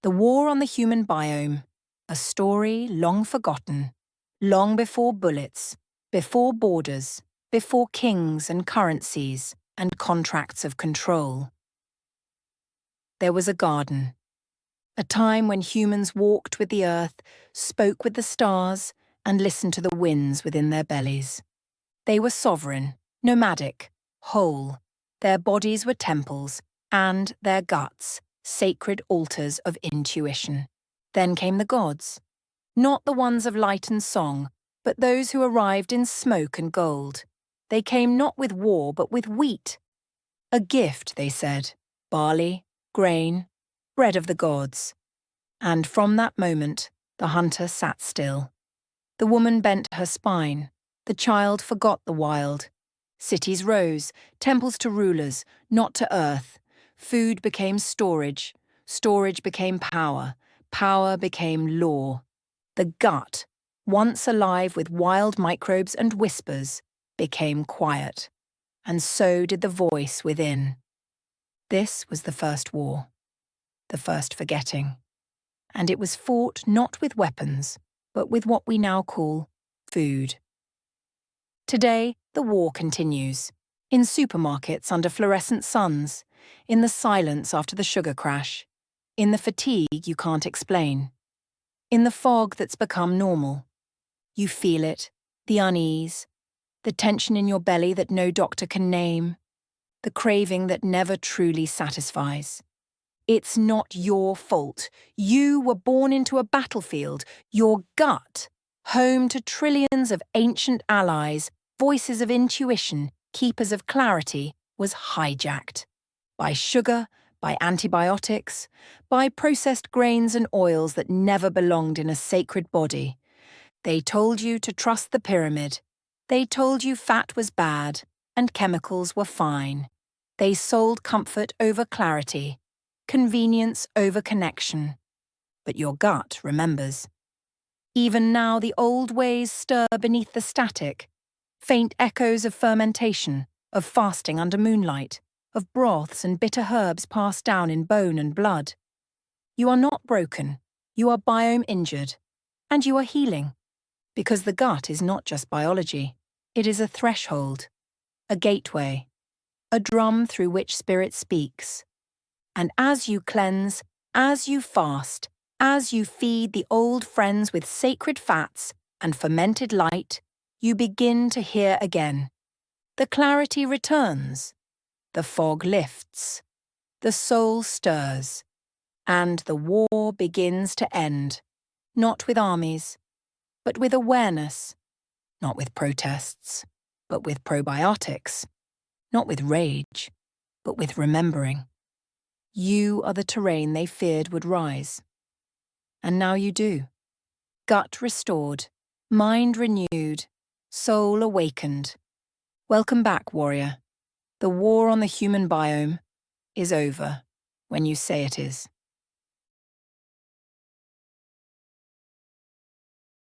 The War on the Human Biome, a story long forgotten, long before bullets, before borders, before kings and currencies and contracts of control. There was a garden, a time when humans walked with the earth, spoke with the stars, and listened to the winds within their bellies. They were sovereign, nomadic, whole. Their bodies were temples, and their guts, sacred altars of intuition. Then came the gods, not the ones of light and song, but those who arrived in smoke and gold. They came not with war, but with wheat. A gift, they said, barley, grain, bread of the gods. And from that moment, the hunter sat still. The woman bent her spine. The child forgot the wild. Cities rose, temples to rulers, not to earth. Food became storage, storage became power, power became law. The gut, once alive with wild microbes and whispers, became quiet. And so did the voice within. This was the first war, the first forgetting. And it was fought not with weapons, but with what we now call food. Today, the war continues. In supermarkets under fluorescent suns, in the silence after the sugar crash, in the fatigue you can't explain, in the fog that's become normal. You feel it, the unease, the tension in your belly that no doctor can name, the craving that never truly satisfies. It's not your fault. You were born into a battlefield. Your gut, home to trillions of ancient allies, voices of intuition, keepers of clarity, was hijacked. By sugar, by antibiotics, by processed grains and oils that never belonged in a sacred body. They told you to trust the pyramid. They told you fat was bad and chemicals were fine. They sold comfort over clarity, convenience over connection. But your gut remembers. Even now the old ways stir beneath the static, faint echoes of fermentation, of fasting under moonlight, of broths and bitter herbs passed down in bone and blood. You are not broken, you are biome injured, and you are healing. Because the gut is not just biology, it is a threshold, a gateway, a drum through which spirit speaks. And as you cleanse, as you fast, as you feed the old friends with sacred fats and fermented light, you begin to hear again. The clarity returns, the fog lifts, the soul stirs, and the war begins to end, not with armies, but with awareness, not with protests, but with probiotics, not with rage, but with remembering. You are the terrain they feared would rise. And now you do. Gut restored, mind renewed, soul awakened. Welcome back, warrior. The war on the human biome is over when you say it is.